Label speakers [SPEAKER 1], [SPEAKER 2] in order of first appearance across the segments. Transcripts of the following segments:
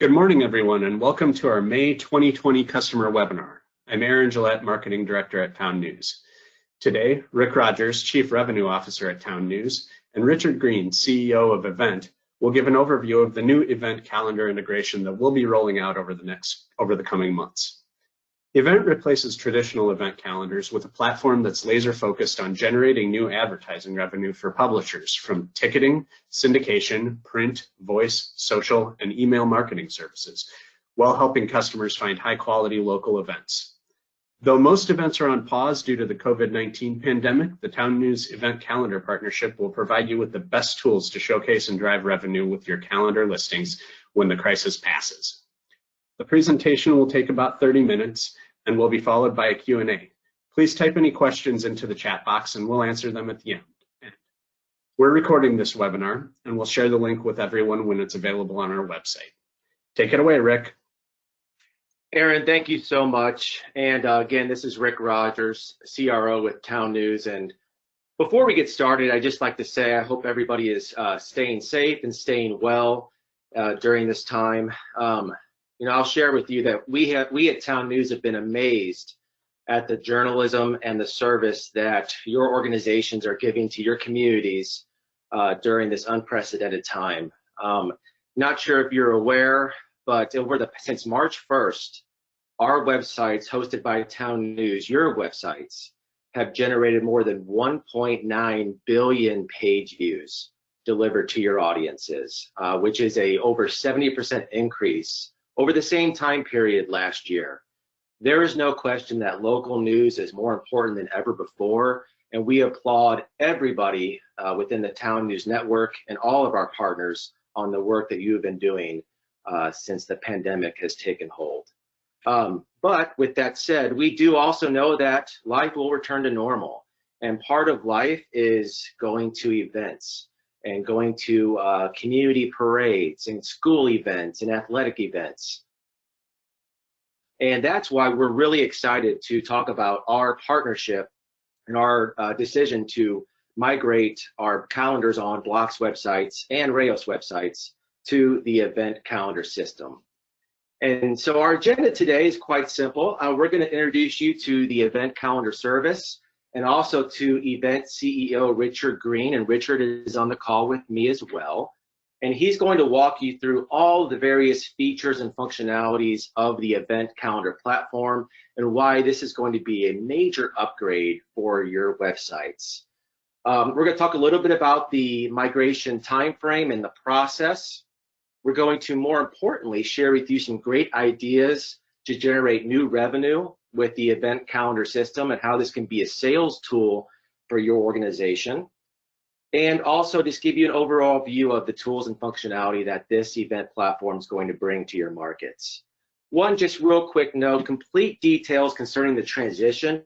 [SPEAKER 1] Good morning, everyone, and welcome to our May 2020 customer webinar. I'm Aaron Gillette, Marketing Director at Town News. Today, Rick Rogers, Chief Revenue Officer at Town News, and Richard Green, CEO of Evvnt, will give an overview of the new event calendar integration that we'll be rolling out over the coming months. Evvnt replaces traditional event calendars with a platform that's laser focused on generating new advertising revenue for publishers from ticketing, syndication, print, voice, social, and email marketing services, while helping customers find high-quality local events. Though most events are on pause due to the COVID-19 pandemic, the Town News Event Calendar Partnership will provide you with the best tools to showcase and drive revenue with your calendar listings when the crisis passes. The presentation will take about 30 minutes and will be followed by a Q&A. Please type any questions into the chat box and we'll answer them at the end. We're recording this webinar and we'll share the link with everyone when it's available on our website. Take it away, Rick.
[SPEAKER 2] Aaron, thank you so much. And again, this is Rick Rogers, CRO with Town News. And before we get started, I'd just like to say I hope everybody is staying safe and staying well during this time. I'll share with you that we at Town News have been amazed at the journalism and the service that your organizations are giving to your communities during this unprecedented time. Not sure if you're aware, but since March 1st, our websites hosted by Town News, your websites, have generated more than 1.9 billion page views delivered to your audiences, which is a over 70% increase over the same time period last year. There is no question that local news is more important than ever before, and we applaud everybody within the Town News Network and all of our partners on the work that you have been doing since the pandemic has taken hold. But with that said, we do also know that life will return to normal, and part of life is going to events and going to community parades and school events and athletic events. And that's why we're really excited to talk about our partnership and our decision to migrate our calendars on Blocks websites and Rayos websites to the event calendar system. And so our agenda today is quite simple. We're going to introduce you to the event calendar service, and also to Evvnt CEO Richard Green, and Richard is on the call with me as well. And he's going to walk you through all the various features and functionalities of the event calendar platform and why this is going to be a major upgrade for your websites. We're going to talk a little bit about the migration timeframe and the process. We're going to, more importantly, share with you some great ideas to generate new revenue with the event calendar system and how this can be a sales tool for your organization. And also just give you an overall view of the tools and functionality that this event platform is going to bring to your markets. One just real quick note, complete details concerning the transition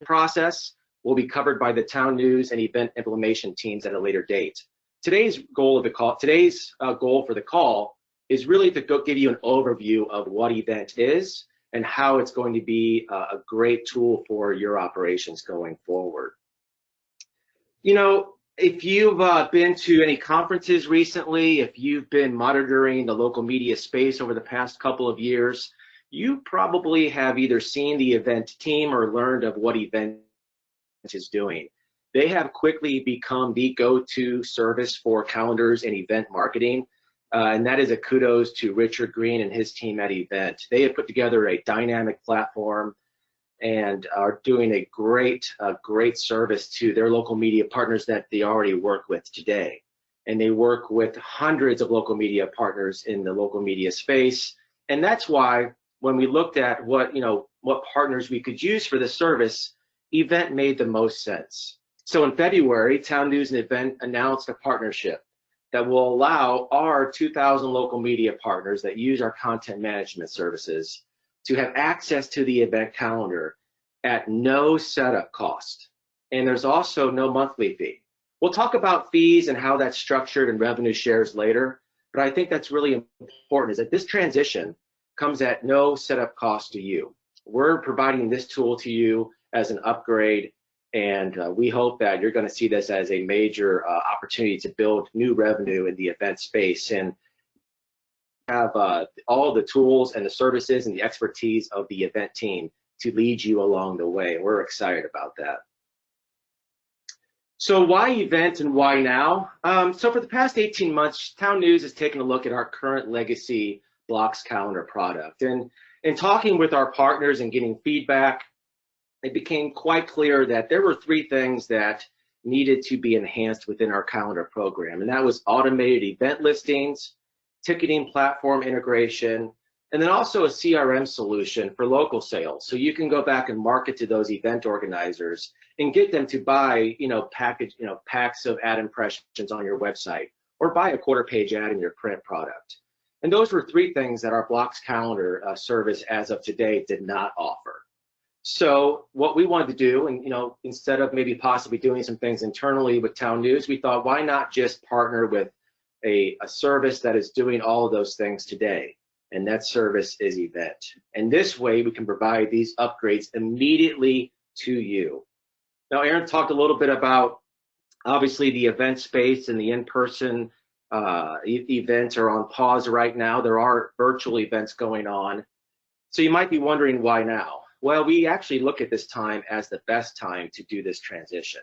[SPEAKER 2] process will be covered by the Town News and event implementation teams at a later date. Today's goal for the call is really to give you an overview of what Evvnt is and how it's going to be a great tool for your operations going forward. You know, if you've been to any conferences recently, if you've been monitoring the local media space over the past couple of years, you probably have either seen the Evvnt team or learned of what Evvnt is doing. They have quickly become the go-to service for calendars and event marketing. And that is a kudos to Richard Green and his team at Evvnt. They have put together a dynamic platform and are doing a great service to their local media partners that they already work with today. And they work with hundreds of local media partners in the local media space. And that's why when we looked at what partners we could use for this service, Evvnt made the most sense. So in February, Town News and Evvnt announced a partnership that will allow our 2,000 local media partners that use our content management services to have access to the event calendar at no setup cost. And there's also no monthly fee. We'll talk about fees and how that's structured and revenue shares later, but I think that's really important is that this transition comes at no setup cost to you. We're providing this tool to you as an upgrade, and we hope that you're going to see this as a major opportunity to build new revenue in the event space. And have all the tools and the services and the expertise of the event team to lead you along the way. We're excited about that. So why event and why now? So for the past 18 months, Town News has taken a look at our current legacy Blocks calendar product. And in talking with our partners and getting feedback, it became quite clear that there were three things that needed to be enhanced within our calendar program. And that was automated event listings, ticketing platform integration, and then also a CRM solution for local sales. So you can go back and market to those event organizers and get them to buy, packs of ad impressions on your website or buy a quarter-page ad in your print product. And those were three things that our Blocks calendar service as of today did not offer. So what we wanted to do, and instead of maybe possibly doing some things internally with Town News, we thought, why not just partner with a service that is doing all of those things today? And that service is Event. And this way we can provide these upgrades immediately to you. Now, Aaron talked a little bit about, obviously, the event space and the in-person events are on pause right now. There are virtual events going on. So you might be wondering, why now? Well, we actually look at this time as the best time to do this transition.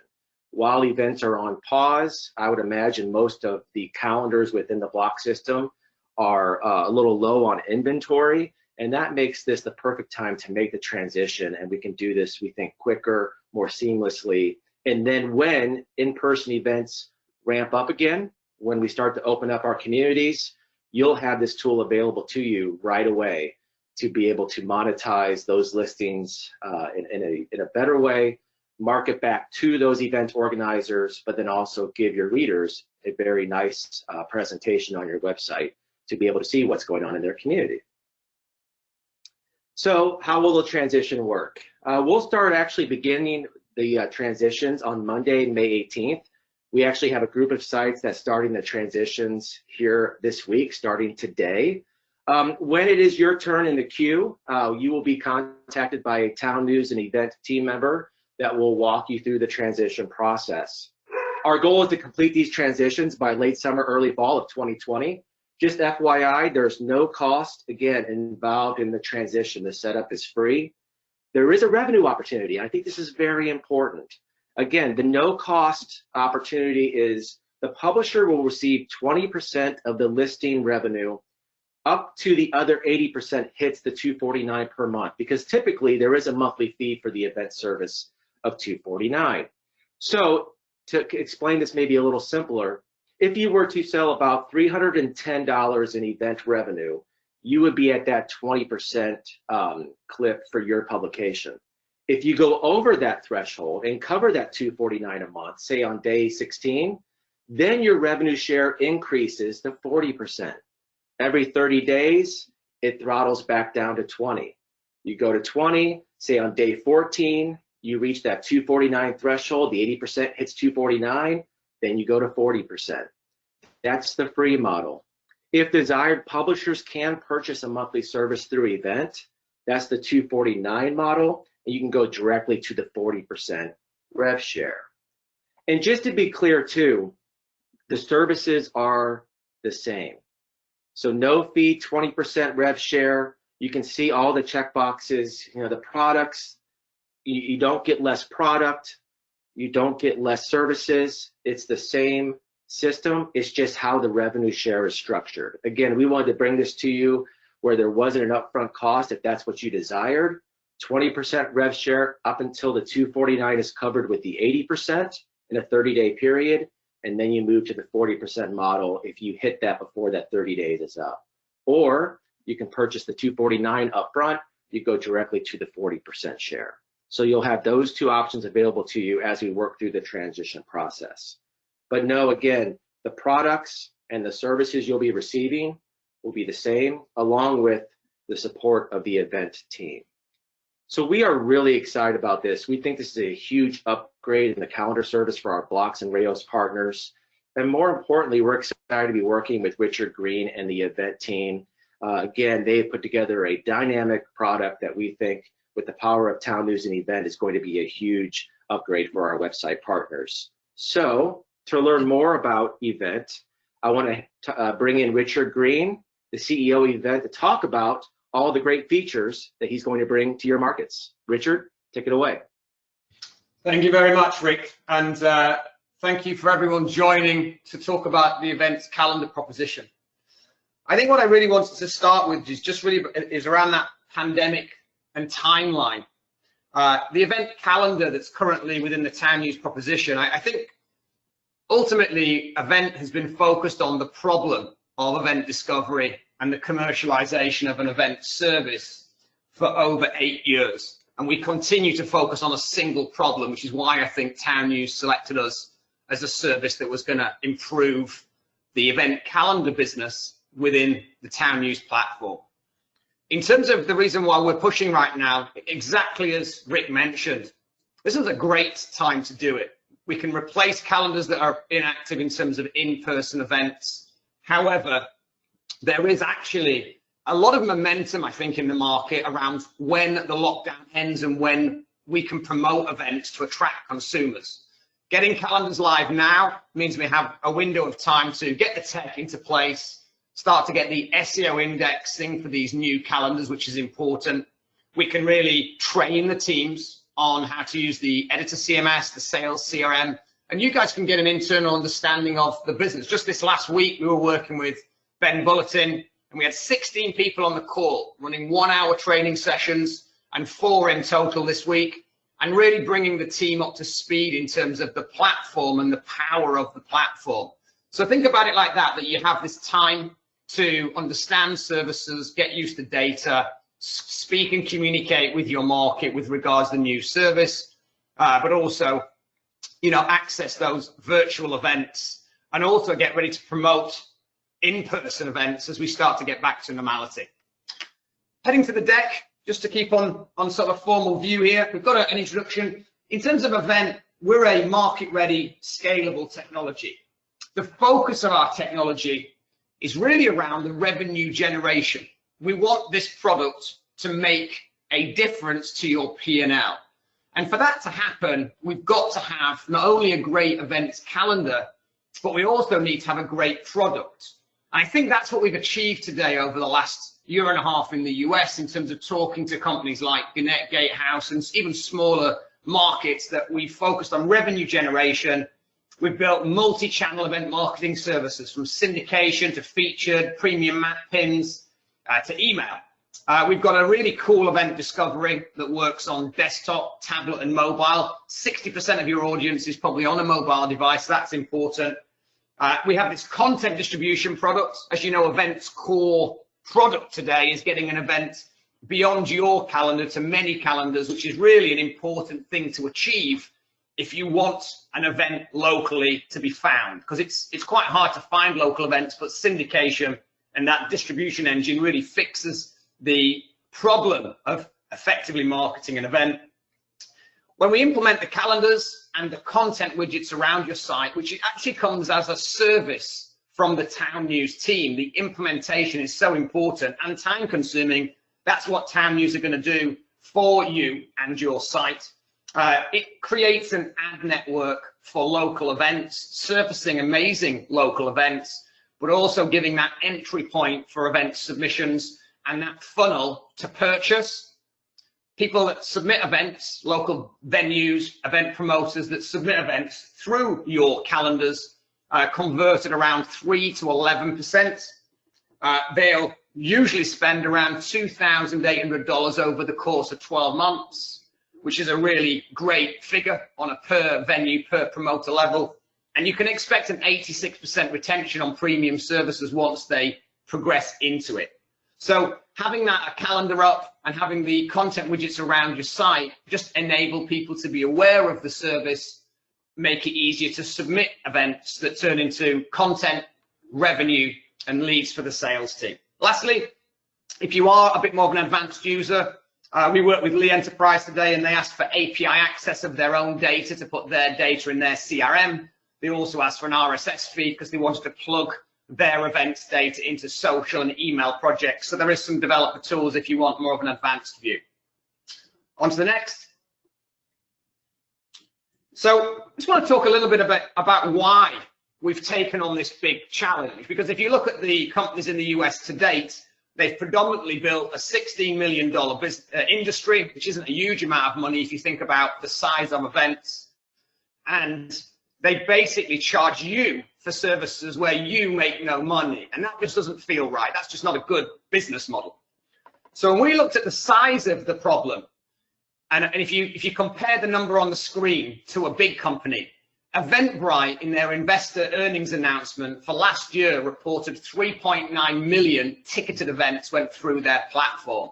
[SPEAKER 2] While events are on pause, I would imagine most of the calendars within the Block system are a little low on inventory, and that makes this the perfect time to make the transition, and we can do this, we think, quicker, more seamlessly. And then when in-person events ramp up again, when we start to open up our communities, you'll have this tool available to you right away to be able to monetize those listings in a better way, market back to those event organizers, but then also give your readers a very nice presentation on your website to be able to see what's going on in their community. So how will the transition work? We'll start actually beginning the transitions on Monday, May 18th. We actually have a group of sites that's starting the transitions here this week, starting today. When it is your turn in the queue, you will be contacted by a Town News and Event team member that will walk you through the transition process. Our goal is to complete these transitions by late summer, early fall of 2020. Just FYI, there's no cost, again, involved in the transition. The setup is free. There is a revenue opportunity. I think this is very important. Again, the no cost opportunity is the publisher will receive 20% of the listing revenue up to the other 80% hits the $249 per month, because typically there is a monthly fee for the event service of $249. So to explain this maybe a little simpler, if you were to sell about $310 in event revenue, you would be at that 20% clip for your publication. If you go over that threshold and cover that $249 a month, say on day 16, then your revenue share increases to 40%. Every 30 days, it throttles back down to 20. You go to 20, say on day 14, you reach that 249 threshold, the 80% hits 249, then you go to 40%. That's the free model. If desired, publishers can purchase a monthly service through Event. That's the 249 model, and you can go directly to the 40% rev share. And just to be clear too, the services are the same. So no fee, 20% rev share. You can see all the check boxes, the products. You don't get less product. You don't get less services. It's the same system. It's just how the revenue share is structured. Again, we wanted to bring this to you where there wasn't an upfront cost if that's what you desired. 20% rev share up until the 249 is covered with the 80% in a 30-day period. And then you move to the 40% model if you hit that before that 30 days is up. Or you can purchase the 249 upfront, you go directly to the 40% share. So you'll have those two options available to you as we work through the transition process. But no, again, the products and the services you'll be receiving will be the same, along with the support of the event team. So we are really excited about this. We think this is a huge upgrade in the calendar service for our Blocks and Rails partners. And more importantly, we're excited to be working with Richard Green and the event team. Again, they've put together a dynamic product that we think, with the power of Town News and Event, is going to be a huge upgrade for our website partners. So to learn more about Event, I want to bring in Richard Green. the CEO of Evvnt, to talk about all the great features that he's going to bring to your markets. Richard, take it away.
[SPEAKER 3] Thank you very much, Rick, and thank you for everyone joining to talk about the Evvnt's calendar proposition. I think what I really wanted to start with is around that pandemic and timeline. The Evvnt calendar that's currently within the TownNews proposition, I think ultimately Evvnt has been focused on the problem of event discovery and the commercialization of an event service for over 8 years. And we continue to focus on a single problem, which is why I think TownNews selected us as a service that was going to improve the event calendar business within the TownNews platform. In terms of the reason why we're pushing right now, exactly as Rick mentioned, this is a great time to do it. We can replace calendars that are inactive in terms of in-person events. However, there is actually a lot of momentum, I think, in the market around when the lockdown ends and when we can promote events to attract consumers. Getting calendars live now means we have a window of time to get the tech into place, start to get the SEO indexing for these new calendars, which is important. We can really train the teams on how to use the editor CMS, the sales CRM, and you guys can get an internal understanding of the business. Just this last week, we were working with Ben Bulletin, and we had 16 people on the call running 1-hour training sessions and 4 in total this week, and really bringing the team up to speed in terms of the platform and the power of the platform. So think about it like that you have this time to understand services, get used to data, speak and communicate with your market with regards to the new service, but also, access those virtual events and also get ready to promote in-person events as we start to get back to normality. Heading to the deck, just to keep on sort of formal view here, we've got an introduction. In terms of Evvnt, we're a market-ready, scalable technology. The focus of our technology is really around the revenue generation. We want this product to make a difference to your P&L. And for that to happen, we've got to have not only a great events calendar, but we also need to have a great product. And I think that's what we've achieved today over the last year and a half in the US in terms of talking to companies like Gannett Gatehouse and even smaller markets that we focused on revenue generation. We've built multi-channel event marketing services from syndication to featured, premium map pins to email. We've got a really cool event discovery that works on desktop, tablet and mobile. 60% of your audience is probably on a mobile device. That's important. We have this content distribution product. As you know, Evvnt's core product today is getting an event beyond your calendar to many calendars, which is really an important thing to achieve if you want an event locally to be found, because it's quite hard to find local events, but syndication and that distribution engine really fixes the problem of effectively marketing an event. When we implement the calendars and the content widgets around your site, which actually comes as a service from the TownNews team, the implementation is so important and time consuming. That's what TownNews are going to do for you and your site. It creates an ad network for local events, surfacing amazing local events, but also giving that entry point for event submissions and that funnel to purchase. People that submit events, local venues, event promoters that submit events through your calendars convert at around 3 to 11%. They'll usually spend around $2,800 over the course of 12 months, which is a really great figure on a per venue, per promoter level. And you can expect an 86% retention on premium services once they progress into it. So having that calendar up and having the content widgets around your site just enable people to be aware of the service, make it easier to submit events that turn into content, revenue, and leads for the sales team. Lastly, if you are a bit more of an advanced user, we work with Lee Enterprise today, and they asked for API access of their own data to put their data in their CRM. They also asked for an RSS feed because they wanted to plug their events data into social and email projects. So there is some developer tools if you want more of an advanced view. On to the next. So I just want to talk a little bit about why we've taken on this big challenge, because if you look at the companies in the US to date, they've predominantly built a $16 million industry, which isn't a huge amount of money if you think about the size of events. And they basically charge you for services where you make no money. And that just doesn't feel right. That's just not a good business model. So when we looked at the size of the problem, and if you compare the number on the screen to a big company, Eventbrite in their investor earnings announcement for last year reported 3.9 million ticketed events went through their platform.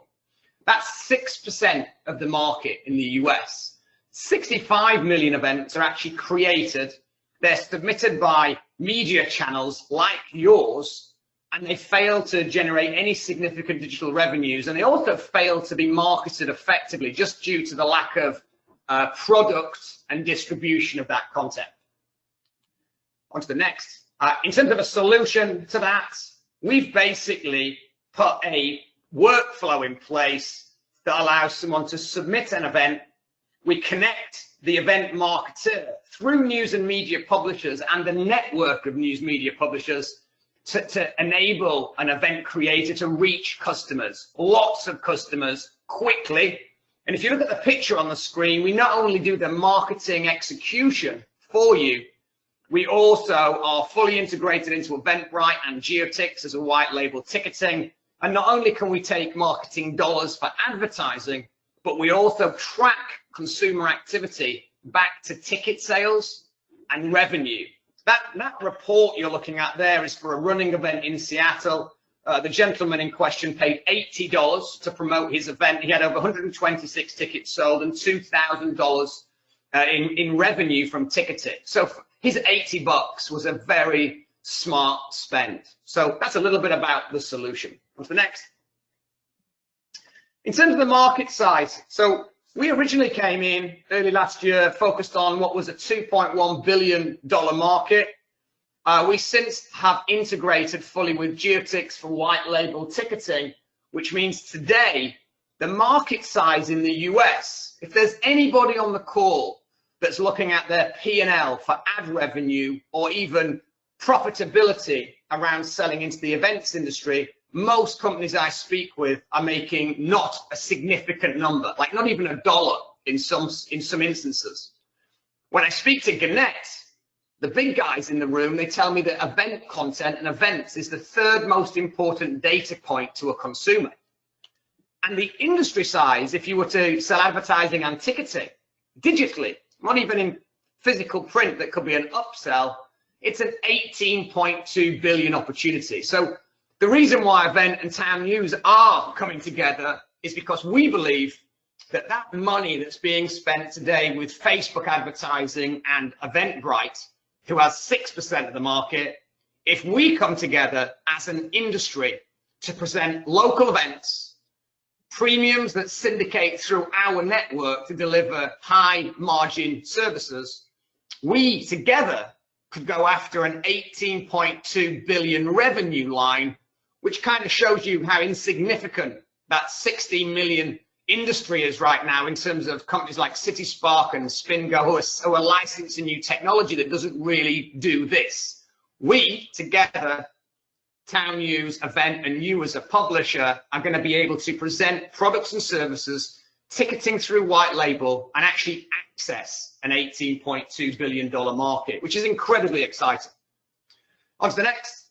[SPEAKER 3] That's 6% of the market in the US. 65 million events are actually created. They're submitted by media channels like yours, and they fail to generate any significant digital revenues. And they also fail to be marketed effectively just due to the lack of product and distribution of that content. On to the next. In terms of a solution to that, we've basically put a workflow in place that allows someone to submit an event. We connect the event marketer through news and media publishers and the network of news media publishers to enable an event creator to reach customers, lots of customers, quickly. And if you look at the picture on the screen, we not only do the marketing execution for you, we also are fully integrated into Eventbrite and GeoTix as a white label ticketing. And not only can we take marketing dollars for advertising, but we also track consumer activity back to ticket sales and revenue. That report you're looking at there is for a running event in Seattle. The gentleman in question paid $80 to promote his event. He had over 126 tickets sold and $2,000 in revenue from ticketing. So his $80 was a very smart spend. So that's a little bit about the solution. On to the next. In terms of the market size, so we originally came in early last year, focused on what was a $2.1 billion market. We since have integrated fully with GeoTix for white label ticketing, which means today the market size in the US, if there's anybody on the call that's looking at their P&L for ad revenue or even profitability around selling into the events industry, most companies I speak with are making not a significant number, like not even $1 in some instances. When I speak to Gannett, the big guys in the room, they tell me that event content and events is the third most important data point to a consumer. And the industry size, if you were to sell advertising and ticketing digitally, not even in physical print that could be an upsell, it's an 18.2 billion opportunity. So the reason why Event and Town News are coming together is because we believe that that money that's being spent today with Facebook advertising and Eventbrite, who has 6% of the market, if we come together as an industry to present local events, premiums that syndicate through our network to deliver high margin services, we together could go after an 18.2 billion revenue line, which kind of shows you how insignificant that 16 million industry is right now in terms of companies like CitySpark and Spingo who are licensing new technology that doesn't really do this. We together, Town News, Event, and you as a publisher are going to be able to present products and services, ticketing through white label, and actually access an $18.2 billion market, which is incredibly exciting. On to the next.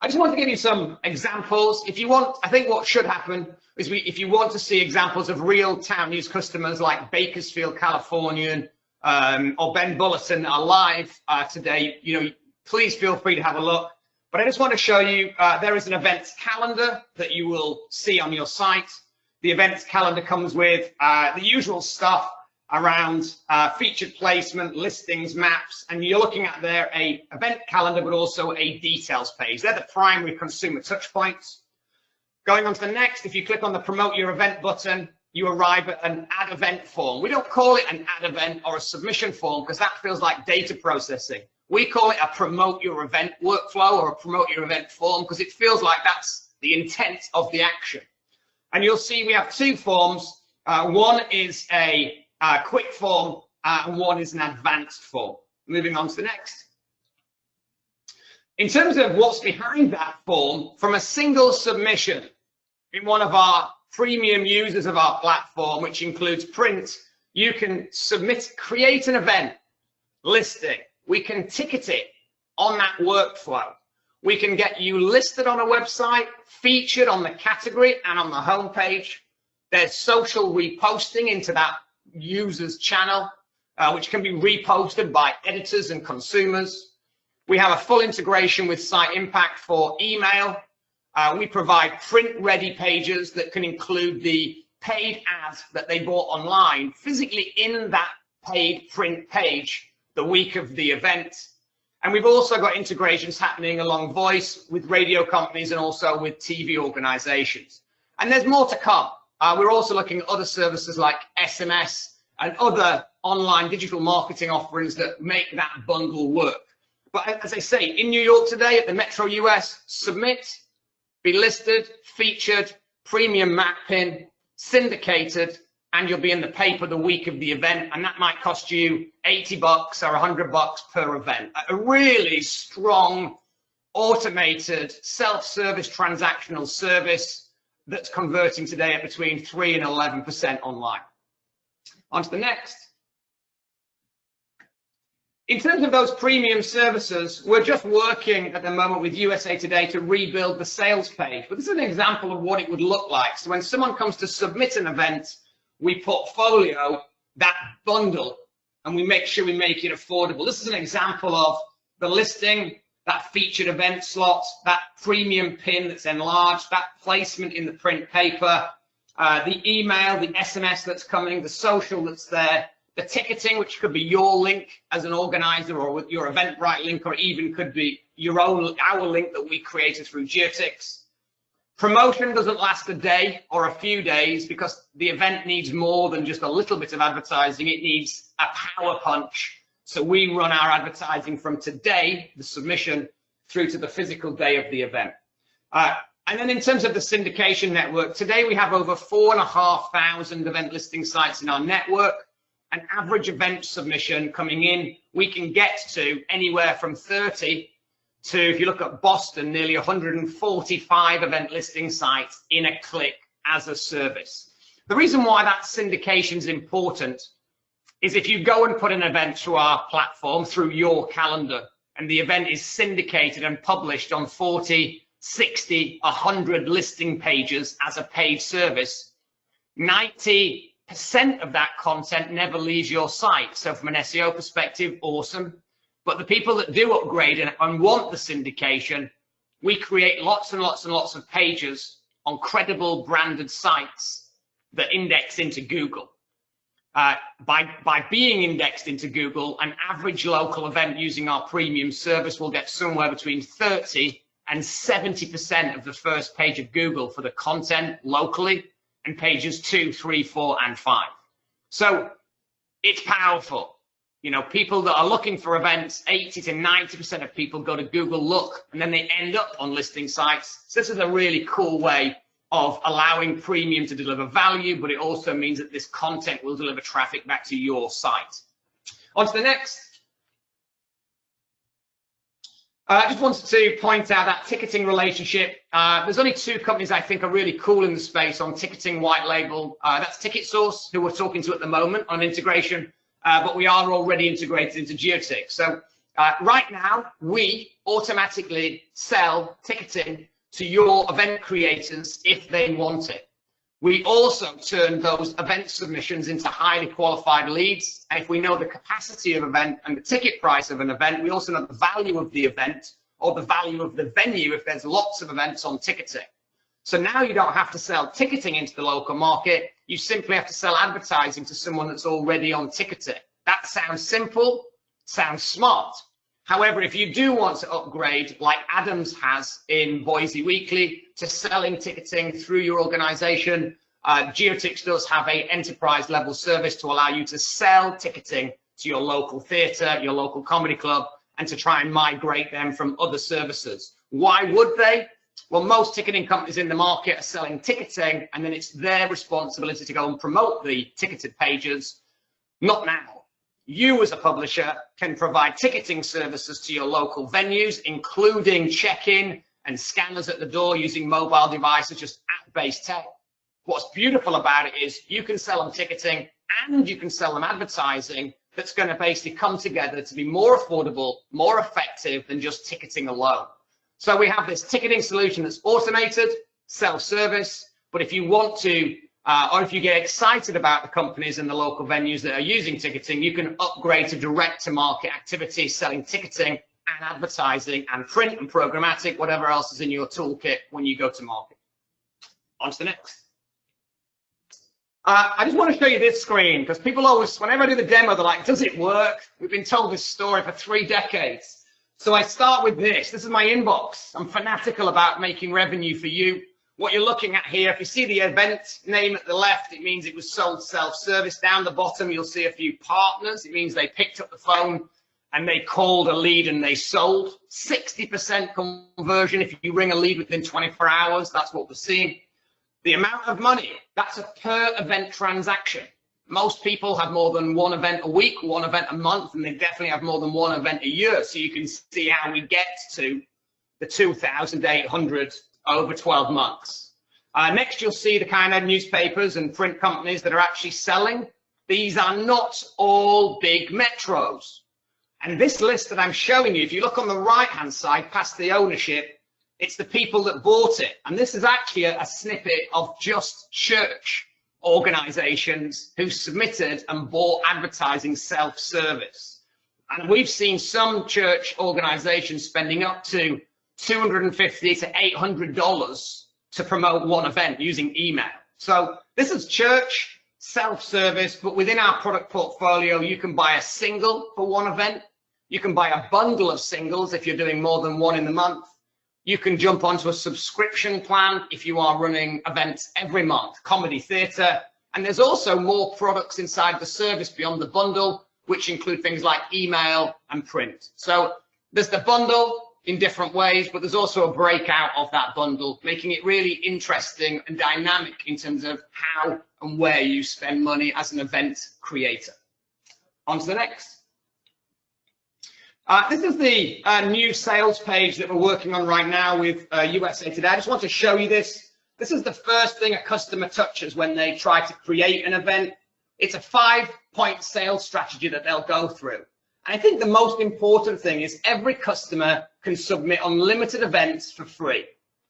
[SPEAKER 3] I just want to give you some examples. If you want, I think what should happen is if you want to see examples of real Town News customers like Bakersfield, California, or Ben Bulletin are live today, please feel free to have a look. But I just want to show you, there is an events calendar that you will see on your site. The events calendar comes with the usual stuff around featured placement, listings, maps, and you're looking at there a event calendar, but also a details page. They're the primary consumer touch points. Going on to the next, if you click on the promote your event button, you arrive at an add event form. We don't call it an add event or a submission form because that feels like data processing. We call it a promote your event workflow or a promote your event form because it feels like that's the intent of the action. And you'll see we have two forms. One is a quick form and one is an advanced form. Moving on to the next. In terms of what's behind that form, from a single submission in one of our premium users of our platform, which includes print, you can create an event listing. We can ticket it on that workflow. We can get you listed on a website, featured on the category and on the homepage. There's social reposting into that user's channel, which can be reposted by editors and consumers. We have a full integration with Site Impact for email. We provide print-ready pages that can include the paid ads that they bought online physically in that paid print page the week of the event. And we've also got integrations happening along voice with radio companies and also with TV organizations. And there's more to come. We're also looking at other services like SMS and other online digital marketing offerings that make that bundle work. But as I say, in New York today at the Metro US, submit, be listed, featured, premium map pin, syndicated, and you'll be in the paper the week of the event, and that might cost you $80 or $100 per event. A really strong, automated, self-service transactional service that's converting today at between 3 and 11% online. On to the next. In terms of those premium services, we're just working at the moment with USA Today to rebuild the sales page. But this is an example of what it would look like. So when someone comes to submit an event, we portfolio that bundle and we make sure we make it affordable. This is an example of the listing, that featured event slot, that premium pin that's enlarged, that placement in the print paper, the email, the SMS that's coming, the social that's there, the ticketing, which could be your link as an organizer or with your Eventbrite link, or even could be our link that we created through Geotix. Promotion doesn't last a day or a few days because the event needs more than just a little bit of advertising. It needs a power punch. So we run our advertising from today, the submission, through to the physical day of the event. And then in terms of the syndication network, today we have over 4,500 event listing sites in our network. An average event submission coming in, we can get to anywhere from 30 to, if you look at Boston, nearly 145 event listing sites in a click as a service. The reason why that syndication is important is if you go and put an event through our platform, through your calendar, and the event is syndicated and published on 40, 60, 100 listing pages as a paid service, 90% of that content never leaves your site. So from an SEO perspective, awesome. But the people that do upgrade and want the syndication, we create lots and lots and lots of pages on credible branded sites that index into Google. By being indexed into Google, an average local event using our premium service will get somewhere between 30 and 70% of the first page of Google for the content locally, and pages 2, 3, 4, and 5. So it's powerful. You know, people that are looking for events, 80 to 90% of people go to Google, look, and then they end up on listing sites. So this is a really cool way of allowing premium to deliver value, but it also means that this content will deliver traffic back to your site. On to the next. I just wanted to point out that ticketing relationship. There's only 2 companies I think are really cool in the space on ticketing white label. That's TicketSource, who we're talking to at the moment on integration, but we are already integrated into Geotix. So right now, we automatically sell ticketing to your event creators if they want it. We also turn those event submissions into highly qualified leads. And if we know the capacity of an event and the ticket price of an event, we also know the value of the event or the value of the venue if there's lots of events on ticketing. So now you don't have to sell ticketing into the local market. You simply have to sell advertising to someone that's already on ticketing. That sounds simple, sounds smart. However, if you do want to upgrade, like Adams has in Boise Weekly, to selling ticketing through your organization, Geotix does have an enterprise level service to allow you to sell ticketing to your local theater, your local comedy club, and to try and migrate them from other services. Why would they? Well, most ticketing companies in the market are selling ticketing, and then it's their responsibility to go and promote the ticketed pages. Not now. You as a publisher can provide ticketing services to your local venues, including check-in and scanners at the door using mobile devices, just app-based tech. What's beautiful about it is you can sell them ticketing and you can sell them advertising that's going to basically come together to be more affordable, more effective than just ticketing alone. So we have this ticketing solution that's automated, self-service, but if you want to, or if you get excited about the companies and the local venues that are using ticketing, you can upgrade to direct-to-market activity, selling ticketing and advertising and print and programmatic, whatever else is in your toolkit when you go to market. On to the next. I just want to show you this screen because people always, whenever I do the demo, they're like, does it work? We've been told this story for 3 decades. So I start with this. This is my inbox. I'm fanatical about making revenue for you. What you're looking at here, if you see the event name at the left, it means it was sold self-service. Down the bottom, you'll see a few partners. It means they picked up the phone and they called a lead and they sold. 60% conversion if you ring a lead within 24 hours. That's what we're seeing. The amount of money, that's a per event transaction. Most people have more than 1 event a week, 1 event a month, and they definitely have more than 1 event a year. So you can see how we get to the 2,800 over 12 months. Next, you'll see the kind of newspapers and print companies that are actually selling. These are not all big metros. And this list that I'm showing you, if you look on the right-hand side past the ownership, it's the people that bought it. And this is actually a snippet of just church organizations who submitted and bought advertising self-service. And we've seen some church organizations spending up to $250 to $800 to promote 1 event using email. So this is church self-service, but within our product portfolio, you can buy a single for 1 event. You can buy a bundle of singles if you're doing more than 1 in the month. You can jump onto a subscription plan if you are running events every month, comedy, theatre. And there's also more products inside the service beyond the bundle, which include things like email and print. So there's the bundle in different ways, but there's also a breakout of that bundle, making it really interesting and dynamic in terms of how and where you spend money as an event creator. On to the next. This is the new sales page that we're working on right now with USA Today. I just want to show you this. This is the first thing a customer touches when they try to create an event. It's a 5-point sales strategy that they'll go through. And I think the most important thing is every customer can submit unlimited events for free.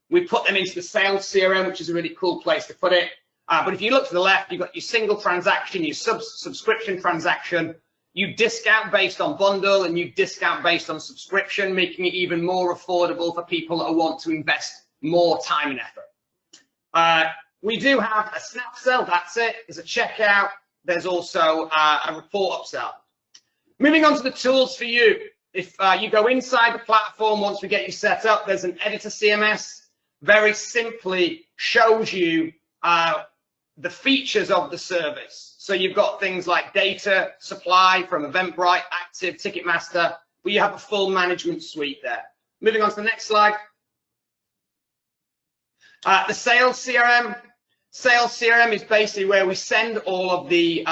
[SPEAKER 3] We put them into the sales CRM, which is a really cool place to put it. But if you look to the left, you've got your single transaction, your subscription transaction. You discount based on bundle and you discount based on subscription, making it even more affordable for people that want to invest more time and effort. We do have a snap sell, that's it. There's a checkout. There's also a report upsell. Moving on to the tools for you. If you go inside the platform, once we get you set up, there's an editor CMS. Very simply shows you the features of the service. So you've got things like data supply from Eventbrite, Active, Ticketmaster, but you have a full management suite there. Moving on to the next slide. The sales CRM. Sales CRM is basically where we send all of the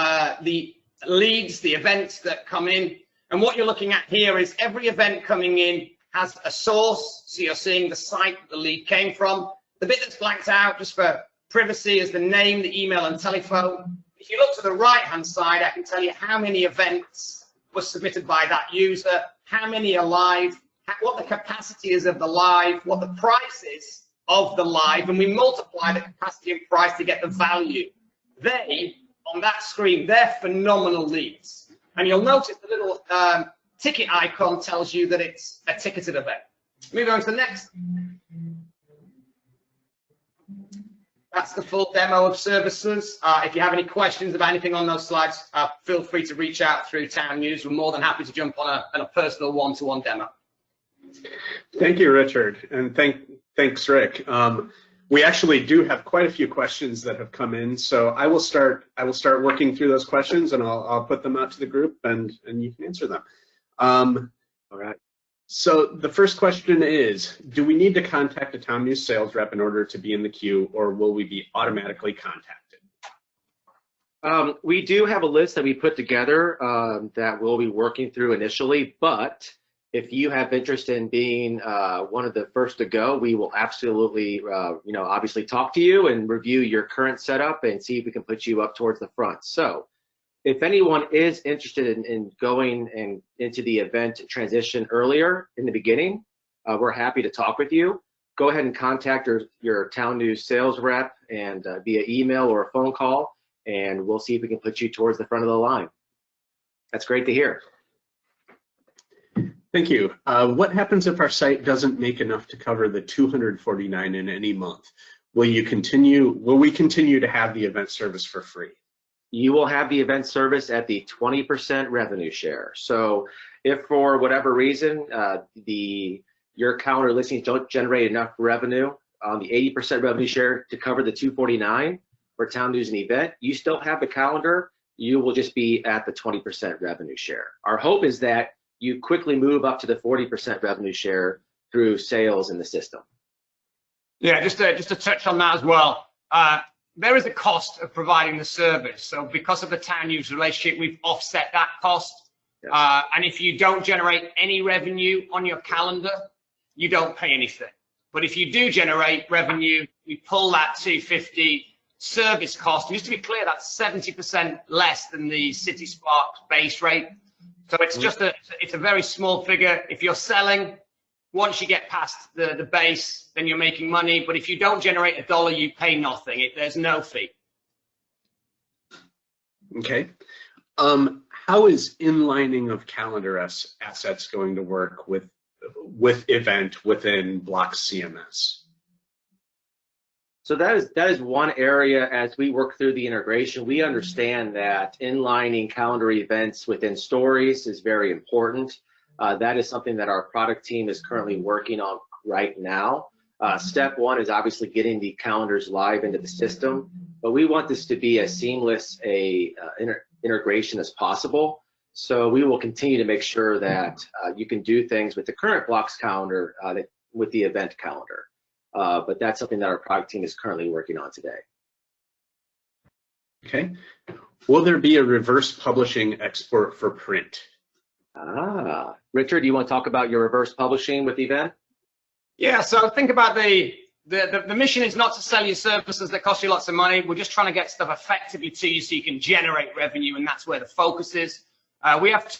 [SPEAKER 3] leads, the events that come in. And what you're looking at here is every event coming in has a source. So you're seeing the site the lead came from. The bit that's blanked out just for privacy is the name, the email, and telephone. If you look to the right-hand side, I can tell you how many events were submitted by that user, how many are live, what the capacity is of the live, what the price is of the live, and we multiply the capacity and price to get the value. They, on that screen, they're phenomenal leads. And you'll notice the little ticket icon tells you that it's a ticketed event. Moving on to the next. That's the full demo of services. If you have any questions about anything on those slides, feel free to reach out through Town News. We're more than happy to jump on a personal one-to-one demo.
[SPEAKER 1] Thank you, Richard, and thanks, Rick. We actually do have quite a few questions that have come in, so I will start working through those questions, and I'll put them out to the group, and you can answer them. All right. So the first question is, do we need to contact a Town News sales rep in order to be in the queue, or will we be automatically contacted?
[SPEAKER 2] We do have a list that we put together that we'll be working through initially, but if you have interest in being one of the first to go, we will absolutely, obviously talk to you and review your current setup and see if we can put you up towards the front. So if anyone is interested in going into the event transition earlier in the beginning, we're happy to talk with you. Go ahead and contact your Town News sales rep and via email or a phone call, and we'll see if we can put you towards the front of the line. That's great to hear.
[SPEAKER 1] Thank you. What happens if our site doesn't make enough to cover the $249 in any month? Will we continue to have the event service for free?
[SPEAKER 2] You will have the event service at the 20% revenue share. So if for whatever reason your calendar listings don't generate enough revenue on the 80% revenue share to cover the $249 for Town News and Event, you still have the calendar. You will just be at the 20% revenue share. Our hope is that you quickly move up to the 40% revenue share through sales in the system.
[SPEAKER 3] Yeah, just to touch on that as well. There is a cost of providing the service. So because of the Town News relationship, we've offset that cost.
[SPEAKER 2] Yes.
[SPEAKER 3] And if you don't generate any revenue on your calendar, you don't pay anything. But if you do generate revenue, we pull that $250 service cost. And just to be clear, that's 70% less than the City Sparks base rate. So it's just it's a very small figure. If you're selling, once you get past the base, then you're making money. But if you don't generate a dollar, you pay nothing. There's no fee.
[SPEAKER 1] Okay. How is inlining of calendar assets going to work with Event within Blocks CMS?
[SPEAKER 2] So that is one area. As we work through the integration, we understand that inlining calendar events within stories is very important. That is something that our product team is currently working on right now. Step one is obviously getting the calendars live into the system, but we want this to be as seamless integration as possible. So we will continue to make sure that you can do things with the current Blocks calendar with the event calendar. But that's something that our product team is currently working on today.
[SPEAKER 1] Okay. Will there be a reverse publishing export for print?
[SPEAKER 2] Richard, do you want to talk about your reverse publishing with Event?
[SPEAKER 3] Yeah, so think about the mission is not to sell you services that cost you lots of money. We're just trying to get stuff effectively to you so you can generate revenue, and that's where the focus is. We have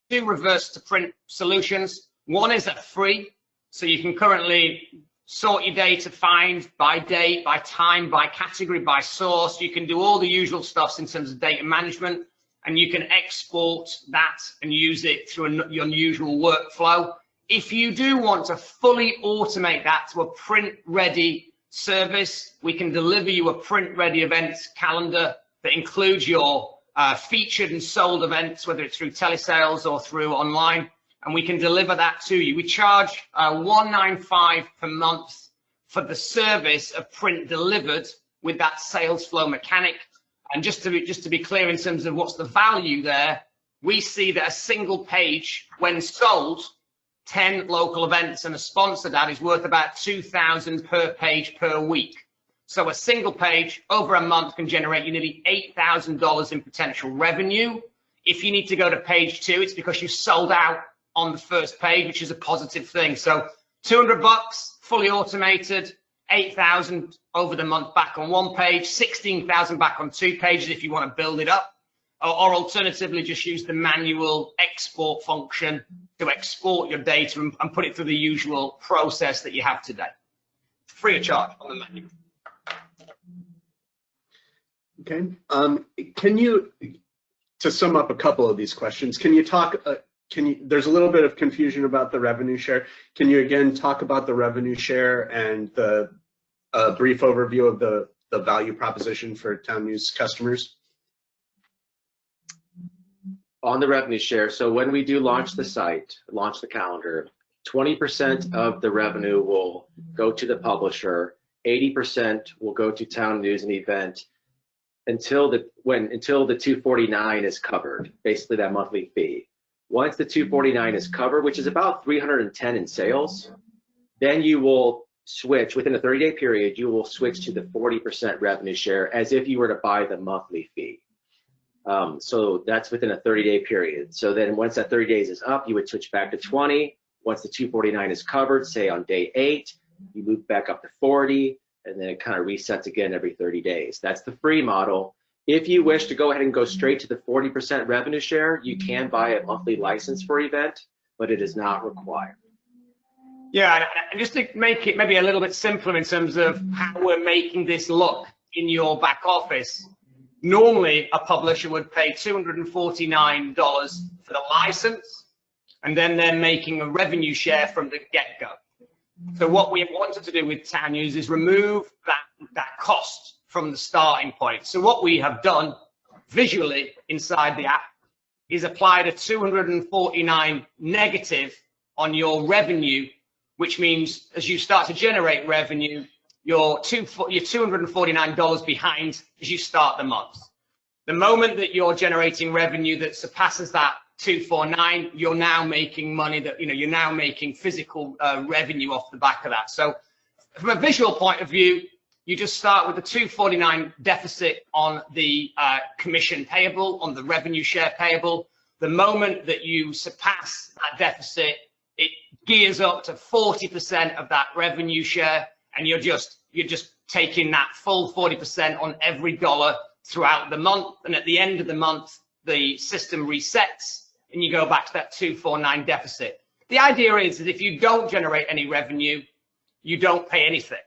[SPEAKER 3] two reverse to print solutions. One is at free, so you can currently sort your data, find by date, by time, by category, by source. You can do all the usual stuff in terms of data management, and you can export that and use it through your usual workflow. If you do want to fully automate that to a print-ready service, we can deliver you a print-ready events calendar that includes your featured and sold events, whether it's through telesales or through online, and we can deliver that to you. We charge $195 per month for the service of print delivered with that sales flow mechanic. And just to be clear in terms of what's the value there, we see that a single page, when sold, 10 local events and a sponsored ad is worth about $2,000 per page per week. So a single page over a month can generate you nearly $8,000 in potential revenue. If you need to go to page 2, it's because you sold out on the first page, which is a positive thing. So $200 fully automated, 8,000 over the month back on one page, 16,000 back on 2 pages if you want to build it up, or alternatively just use the manual export function to export your data and put it through the usual process that you have today, free of charge on the menu.
[SPEAKER 1] Okay. Can you, to sum up a couple of these questions, can you talk? There's a little bit of confusion about the revenue share. Can you again talk about the revenue share and the brief overview of the value proposition for Town News customers?
[SPEAKER 2] On the revenue share, so when we do launch the site, launch the calendar, 20% of the revenue will go to the publisher, 80% will go to Town News and Event until the $249 is covered, basically that monthly fee. Once the $249 is covered, which is about $310 in sales, then you will switch within a 30-day period. You will switch to the 40% revenue share as if you were to buy the monthly fee. So that's within a 30-day period. So then once that 30 days is up, you would switch back to 20. Once the 249 is covered, say on day 8, you move back up to 40, and then it kind of resets again every 30 days. That's the free model. If you wish to go ahead and go straight to the 40% revenue share, you can buy a monthly license for Event, but it is not required.
[SPEAKER 3] Yeah, and just to make it maybe a little bit simpler in terms of how we're making this look in your back office, normally a publisher would pay $249 for the license, and then they're making a revenue share from the get-go. So what we wanted to do with TownNews is remove that cost from the starting point. So what we have done visually inside the app is applied a 249 negative on your revenue, which means as you start to generate revenue, you're $249 behind as you start the month. The moment that you're generating revenue that surpasses that 249, you're now making money that, you're now making physical revenue off the back of that. So from a visual point of view, you just start with the 249 deficit on the commission payable, on the revenue share payable. The moment that you surpass that deficit, it gears up to 40% of that revenue share, and you're just taking that full 40% on every dollar throughout the month. And at the end of the month, the system resets and you go back to that 249 deficit. The idea is that if you don't generate any revenue, you don't pay anything.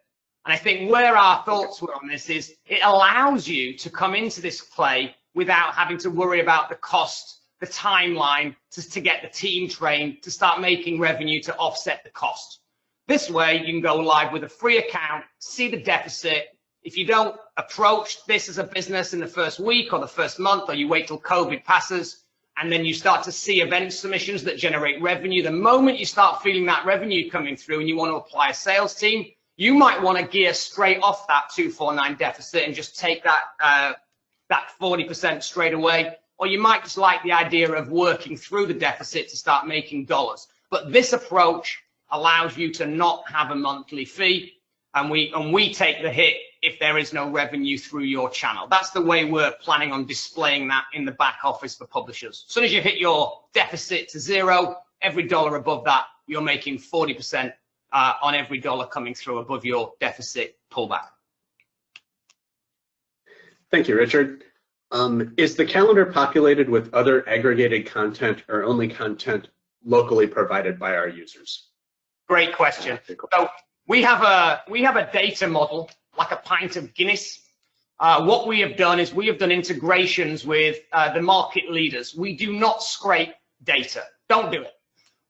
[SPEAKER 3] And I think where our thoughts were on this is it allows you to come into this play without having to worry about the cost, the timeline to get the team trained, to start making revenue to offset the cost. This way, you can go live with a free account, see the deficit. If you don't approach this as a business in the first week or the first month, or you wait till COVID passes, and then you start to see event submissions that generate revenue, the moment you start feeling that revenue coming through and you want to apply a sales team, you might want to gear straight off that 249 deficit and just take that 40% straight away. Or you might just like the idea of working through the deficit to start making dollars. But this approach allows you to not have a monthly fee, and we take the hit if there is no revenue through your channel. That's the way we're planning on displaying that in the back office for publishers. As soon as you hit your deficit to zero, every dollar above that, you're making 40% on every dollar coming through above your deficit pullback.
[SPEAKER 1] Thank you, Richard. Is the calendar populated with other aggregated content or only content locally provided by our users?
[SPEAKER 3] Great question. So we have a data model like a pint of Guinness. What we have done is we have done integrations with the market leaders. We do not scrape data. Don't do it.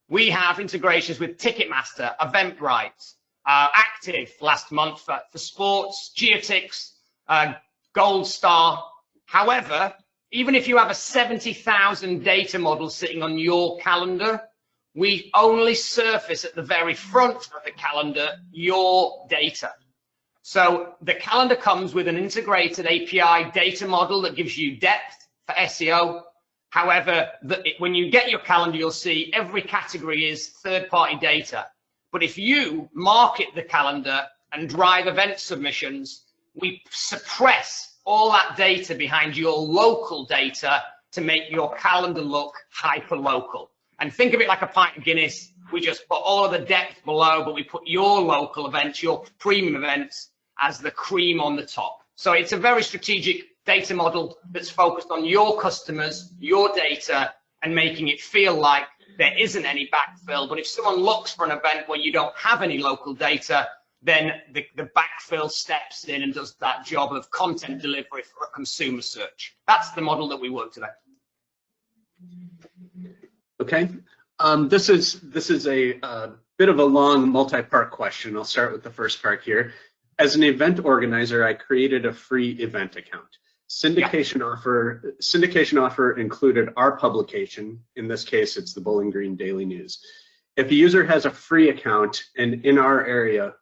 [SPEAKER 3] We have integrations with Ticketmaster, Eventbrite, Active last month for sports, Geotix, Gold Star. However, even if you have a 70,000 data model sitting on your calendar, we only surface at the very front of the calendar your data. So the calendar comes with an integrated API data model that gives you depth for SEO. However, when you get your calendar, you'll see every category is third-party data. But if you market the calendar and drive event submissions, we suppress all that data behind your local data to make your calendar look hyper-local. And think of it like a pint of Guinness. We just put all of the depth below, but we put your local events, your premium events, as the cream on the top. So it's a very strategic data model that's focused on your customers, your data, and making it feel like there isn't any backfill. But if someone looks for an event where you don't have any local data, then the backfill steps in and does that job of content delivery for a consumer search. That's the model that we work today.
[SPEAKER 1] Okay. This is a bit of a long multi-part question. I'll start with the first part here. As an event organizer, I created a free event account. Syndication offer included our publication. In this case, it's the Bowling Green Daily News. If a user has a free account and in our area,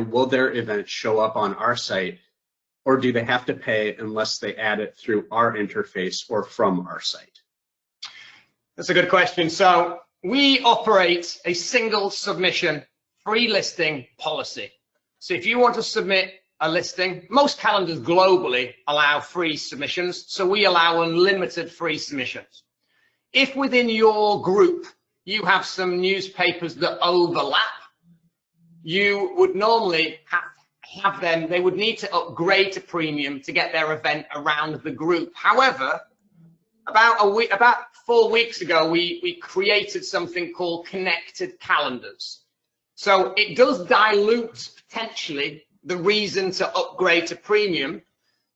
[SPEAKER 1] will their event show up on our site, or do they have to pay unless they add it through our interface or from our site?
[SPEAKER 3] That's a good question. So we operate a single submission free listing policy. So if you want to submit a listing. Most calendars globally allow free submissions, so we allow unlimited free submissions. If within your group you have some newspapers that overlap, you would normally have them, they would need to upgrade to premium to get their event around the group. However, about 4 weeks ago, we created something called connected calendars. So it does dilute potentially the reason to upgrade to premium.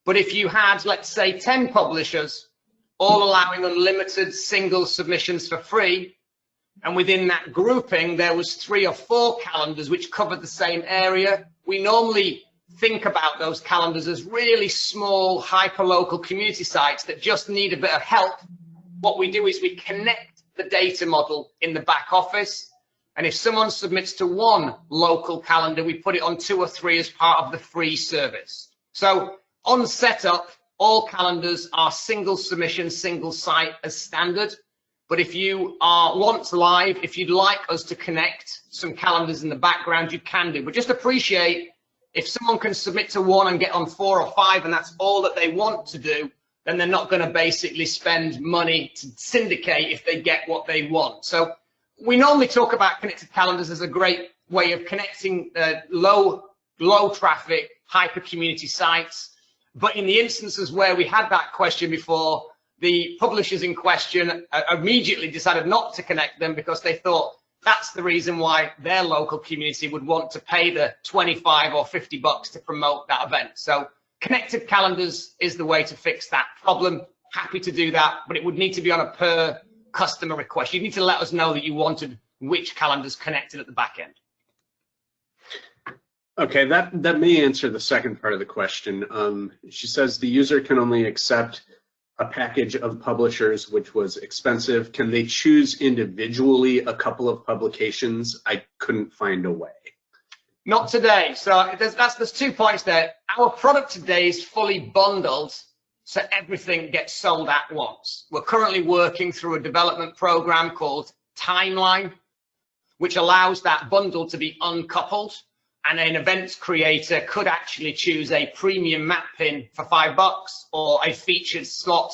[SPEAKER 3] But if you had, let's say, 10 publishers all allowing unlimited single submissions for free, and within that grouping, there was 3 or 4 calendars which covered the same area, we normally think about those calendars as really small, hyper-local community sites that just need a bit of help. What we do is we connect the data model in the back office. And if someone submits to one local calendar, we put it on 2 or 3 as part of the free service. So on setup, all calendars are single submission, single site as standard. But if you are once live, if you'd like us to connect some calendars in the background, you can do. But just appreciate if someone can submit to 1 and get on 4 or 5, and that's all that they want to do, then they're not going to basically spend money to syndicate if they get what they want. So we normally talk about connected calendars as a great way of connecting low traffic, hyper community sites. But in the instances where we had that question before, the publishers in question immediately decided not to connect them because they thought that's the reason why their local community would want to pay the 25 or 50 bucks to promote that event. So connected calendars is the way to fix that problem. Happy to do that, but it would need to be on a per customer request. You need to let us know that you wanted which calendars connected at the back end.
[SPEAKER 1] Okay, that may answer the second part of the question. She says the user can only accept a package of publishers, which was expensive. Can they choose individually a couple of publications? I couldn't find a way.
[SPEAKER 3] Not today. So there's 2 points there. Our product today is fully bundled, so everything gets sold at once. We're currently working through a development program called Timeline, which allows that bundle to be uncoupled. And an events creator could actually choose a premium map pin for $5 or a featured slot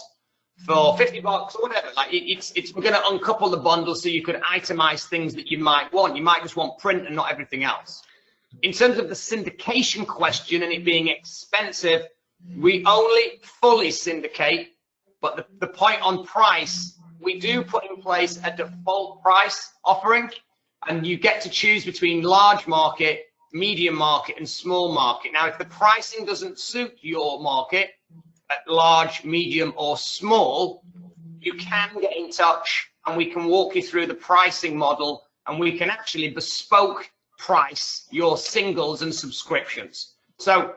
[SPEAKER 3] for $50 or whatever. Like we're going to uncouple the bundle so you could itemize things that you might want. You might just want print and not everything else. In terms of the syndication question and it being expensive, we only fully syndicate, but the point on price, we do put in place a default price offering, and you get to choose between large market, medium market, and small market. Now, if the pricing doesn't suit your market at large, medium, or small, you can get in touch and we can walk you through the pricing model, and we can actually bespoke price your singles and subscriptions. So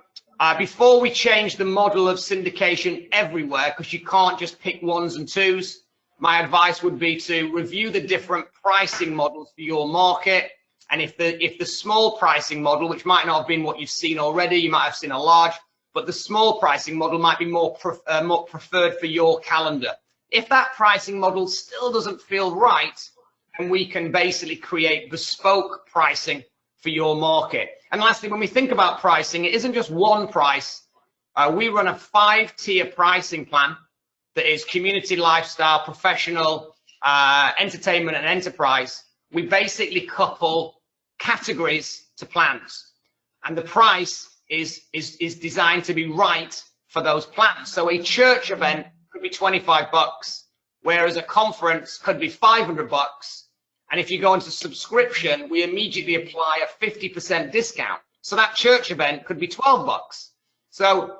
[SPEAKER 3] before we change the model of syndication everywhere, because you can't just pick 1s and 2s, my advice would be to review the different pricing models for your market. And if the small pricing model, which might not have been what you've seen already, you might have seen a large, but the small pricing model might be more preferred for your calendar. If that pricing model still doesn't feel right, then we can basically create bespoke pricing for your market. And lastly, when we think about pricing, it isn't just one price. We run a 5-tier pricing plan that is community, lifestyle, professional, entertainment, and enterprise. We basically couple categories to plans, and the price is designed to be right for those plans. So a church event could be $25, whereas a conference could be $500. And if you go into subscription, we immediately apply a 50% discount. So that church event could be $12. So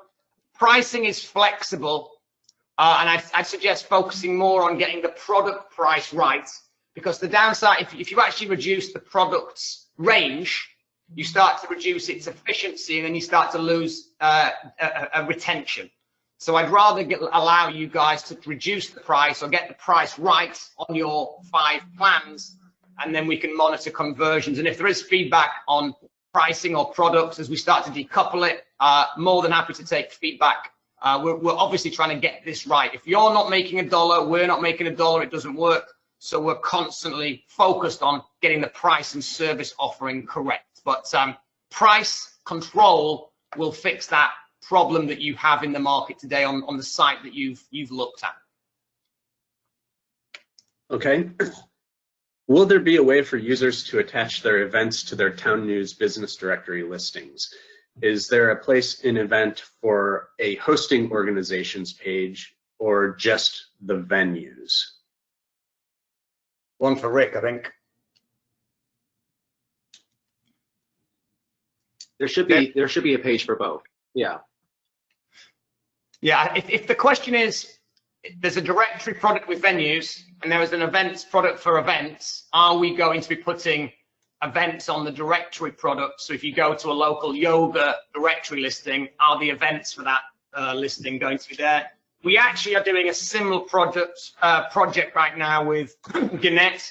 [SPEAKER 3] pricing is flexible, and I'd suggest focusing more on getting the product price right, because the downside, if you actually reduce the product's range, you start to reduce its efficiency, and then you start to lose a retention. So I'd rather allow you guys to reduce the price or get the price right on your 5 plans, and then we can monitor conversions. And if there is feedback on pricing or products as we start to decouple it, more than happy to take feedback. We're obviously trying to get this right. If you're not making $1, we're not making $1, it doesn't work. So we're constantly focused on getting the price and service offering correct. But price control will fix that problem that you have in the market today on the site that you've looked at.
[SPEAKER 1] Okay. Will there be a way for users to attach their events to their Town News business directory listings? Is there a place in Event for a hosting organizations page or just the venues?
[SPEAKER 3] One for Rick, I think.
[SPEAKER 2] There should be a page for both. Yeah.
[SPEAKER 3] Yeah, if the question is, there's a directory product with venues and there is an events product for events, are we going to be putting events on the directory product? So if you go to a local yoga directory listing, are the events for that listing going to be there? We actually are doing a similar project right now with Gannett,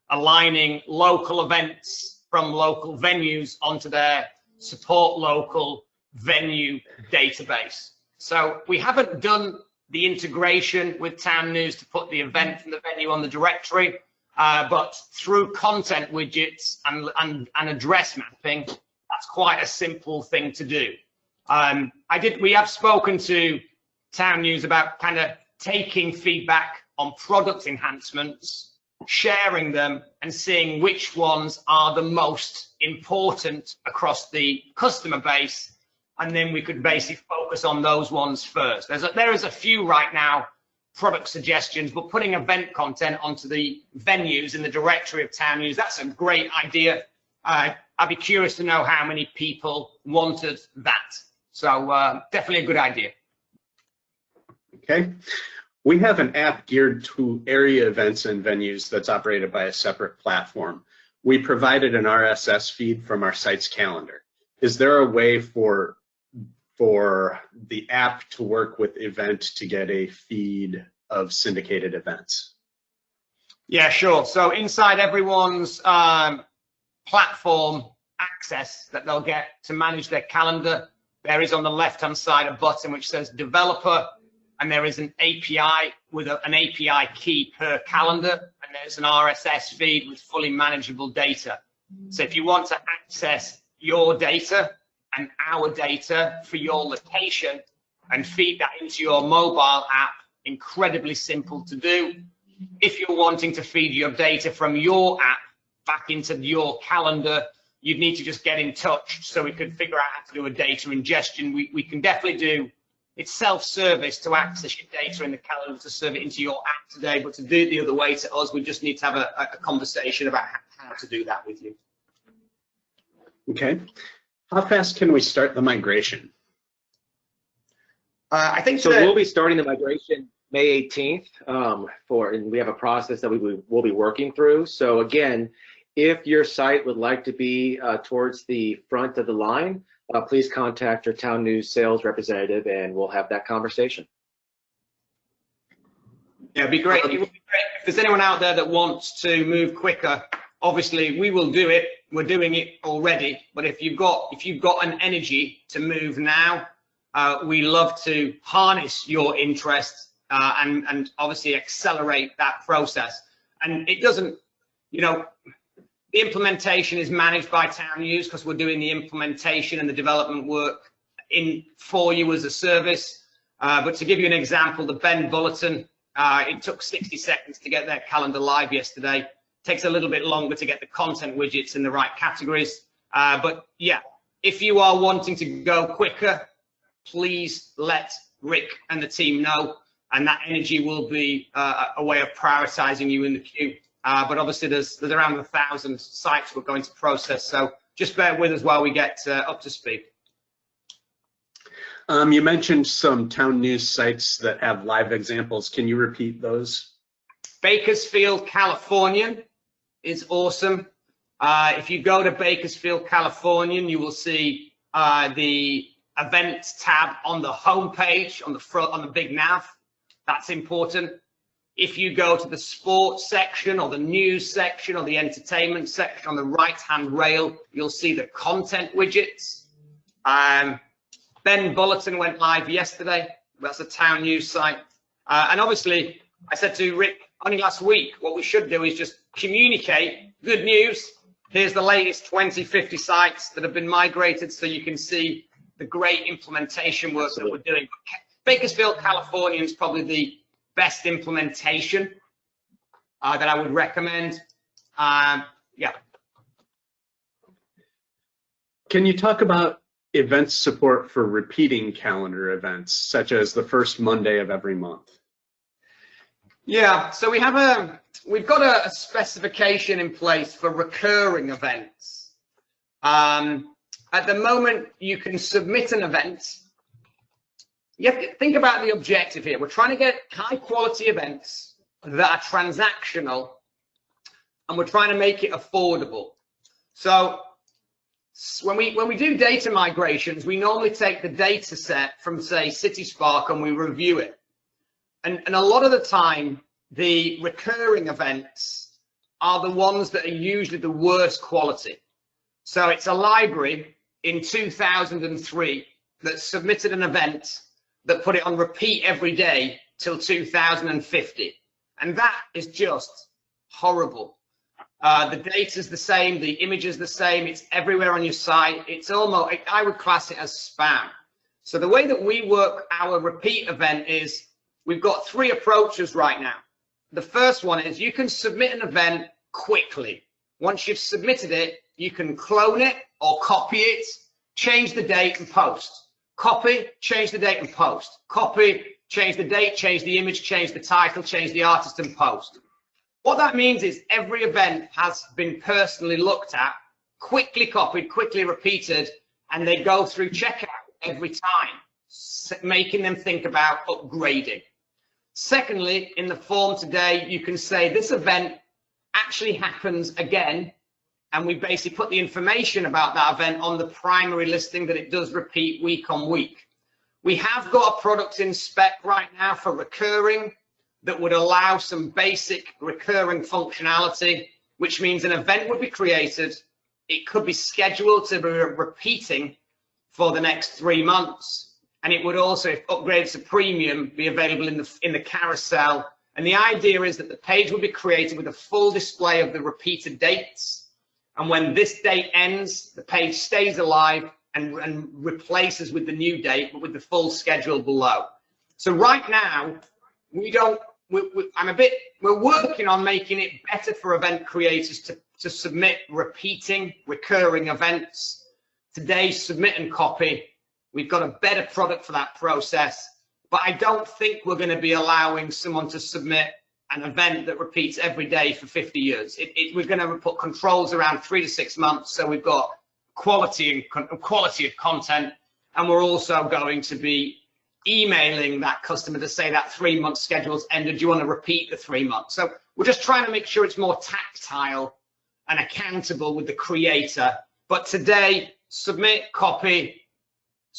[SPEAKER 3] aligning local events from local venues onto their support local venue database. So we haven't done the integration with Town News to put the event from the venue on the directory, but through content widgets and address mapping, that's quite a simple thing to do. We have spoken to Town News about kind of taking feedback on product enhancements, sharing them and seeing which ones are the most important across the customer base, and then we could basically focus on those ones first. There is a few right now product suggestions, but putting event content onto the venues in the directory of Town News, that's a great idea. I'd be curious to know how many people wanted that. So definitely a good idea.
[SPEAKER 1] Okay. We have an app geared to area events and venues that's operated by a separate platform. We provided an RSS feed from our site's calendar. Is there a way for the app to work with Event to get a feed of syndicated events?
[SPEAKER 3] Yeah, sure. So inside everyone's platform access that they'll get to manage their calendar, there is on the left-hand side a button which says Developer, and there is an API with an API key per calendar, and there's an RSS feed with fully manageable data. So if you want to access your data and our data for your location and feed that into your mobile app, incredibly simple to do. If you're wanting to feed your data from your app back into your calendar, you'd need to just get in touch so we could figure out how to do a data ingestion. We can definitely do, it's self-service to access your data in the calendar to serve it into your app today, but to do it the other way to us, we just need to have a conversation about how to do that with you.
[SPEAKER 1] Okay. How fast can we start the migration?
[SPEAKER 3] I think
[SPEAKER 2] so. We'll be starting the migration May 18th, and we have a process that we'll be working through. So again, if your site would like to be towards the front of the line, please contact your Town News sales representative, and we'll have that conversation.
[SPEAKER 3] Yeah, it'd be great. It would be great if there's anyone out there that wants to move quicker. Obviously, we will do it. We're doing it already. But if you've got an energy to move now, we love to harness your interest and obviously accelerate that process. And it doesn't, the implementation is managed by Town News because we're doing the implementation and the development work for you as a service. But to give you an example, the Ben Bulletin, it took 60 seconds to get their calendar live yesterday. Takes a little bit longer to get the content widgets in the right categories. But yeah, if you are wanting to go quicker, please let Rick and the team know, and that energy will be a way of prioritizing you in the queue. But obviously there's around 1,000 sites we're going to process, so just bear with us while we get up to speed.
[SPEAKER 1] You mentioned some Town News sites that have live examples. Can you repeat those?
[SPEAKER 3] Bakersfield, California is awesome. If you go to Bakersfield, California, you will see the events tab on the home page, on the front, on the big nav. That's important. If you go to the sports section or the news section or the entertainment section on the right-hand rail, you'll see the content widgets. Ben Bulletin went live yesterday. That's a Town News site. And obviously, I said to Rick only last week, what we should do is just communicate good news. Here's the latest 20, 50 sites that have been migrated, so you can see the great implementation work that we're doing. Bakersfield, California is probably the best implementation that I would recommend. Yeah.
[SPEAKER 1] Can you talk about event support for repeating calendar events, such as the first Monday of every month?
[SPEAKER 3] Yeah, so we've got a specification in place for recurring events. At the moment, you can submit an event. You have to think about the objective here. We're trying to get high quality events that are transactional, and we're trying to make it affordable. So when we do data migrations, we normally take the data set from, say, CitySpark, and we review it. And a lot of the time, the recurring events are the ones that are usually the worst quality. So it's a library in 2003 that submitted an event that put it on repeat every day till 2050. And that is just horrible. The data's the same, the image is the same, it's everywhere on your site. It's almost, I would class it as spam. So the way that we work our repeat event is, we've got 3 approaches right now. The first one is you can submit an event quickly. Once you've submitted it, you can clone it or copy it, change the date and post. Copy, change the date and post. Copy, change the date, change the image, change the title, change the artist and post. What that means is every event has been personally looked at, quickly copied, quickly repeated, and they go through checkout every time, making them think about upgrading. Secondly, in the form today, you can say this event actually happens again, and we basically put the information about that event on the primary listing that it does repeat week on week. We have got a product in spec right now for recurring that would allow some basic recurring functionality, which means an event would be created. It could be scheduled to be repeating for the next 3 months. And it would also, if upgraded to premium, be available in the carousel. And the idea is that the page will be created with a full display of the repeated dates. And when this date ends, the page stays alive and replaces with the new date, but with the full schedule below. So right now, we're working on making it better for event creators to submit repeating, recurring events. Today, submit and copy. We've got a better product for that process, but I don't think we're going to be allowing someone to submit an event that repeats every day for 50 years. We're going to put controls around 3 to 6 months, so we've got quality of content, and we're also going to be emailing that customer to say that 3-month schedule's ended. Do you want to repeat the 3 months? So we're just trying to make sure it's more tactile and accountable with the creator. But today, submit, copy,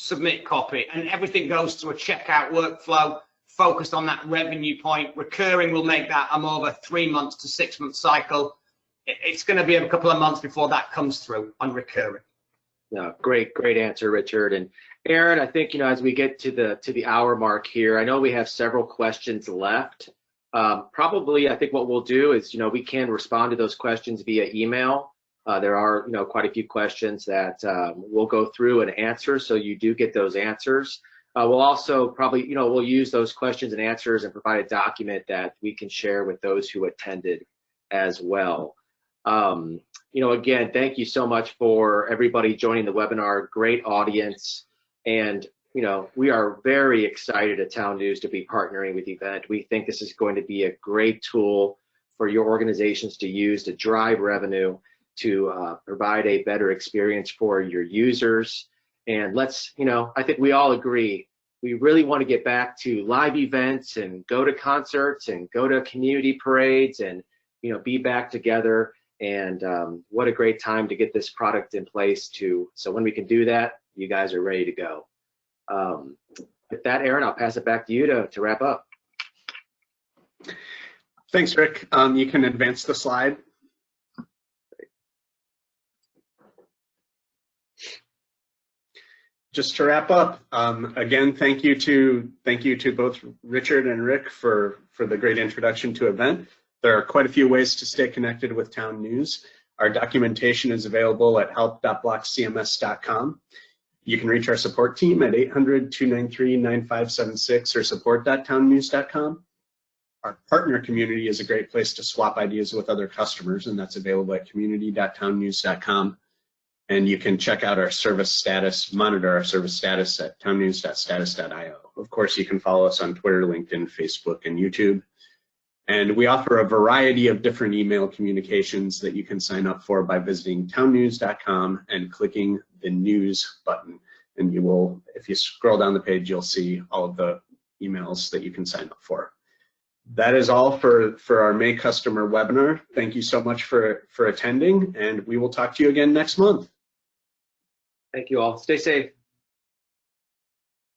[SPEAKER 3] and everything goes through a checkout workflow focused on that revenue point. Recurring will make that a more of a 3 months to 6 month cycle. It's going to be a couple of months before that comes through on recurring.
[SPEAKER 2] No, great answer, Richard. And Aaron, I think, as we get to the hour mark here, I know we have several questions left. Probably, I think what we'll do is, we can respond to those questions via email. There are, quite a few questions that we'll go through and answer, so you do get those answers. We'll also probably, we'll use those questions and answers and provide a document that we can share with those who attended as well. Again, thank you so much for everybody joining the webinar. Great audience. And, we are very excited at Town News to be partnering with Event. We think this is going to be a great tool for your organizations to use to drive revenue, to provide a better experience for your users. And I think we all agree, we really want to get back to live events and go to concerts and go to community parades and, be back together. And what a great time to get this product in place so when we can do that, you guys are ready to go. With that, Aaron, I'll pass it back to you to wrap up.
[SPEAKER 1] Thanks, Rick. You can advance the slide. Just to wrap up, again, thank you to both Richard and Rick for the great introduction to Event. There are quite a few ways to stay connected with Town News. Our documentation is available at help.blockscms.com. You can reach our support team at 800-293-9576 or support.townnews.com. Our partner community is a great place to swap ideas with other customers, and that's available at community.townnews.com. And you can check out our service status, monitor our service status at townnews.status.io. Of course, you can follow us on Twitter, LinkedIn, Facebook, and YouTube. And we offer a variety of different email communications that you can sign up for by visiting townnews.com and clicking the news button. And you will, if you scroll down the page, you'll see all of the emails that you can sign up for. That is all for our May customer webinar. Thank you so much for attending, and we will talk to you again next month.
[SPEAKER 2] Thank you all. Stay safe.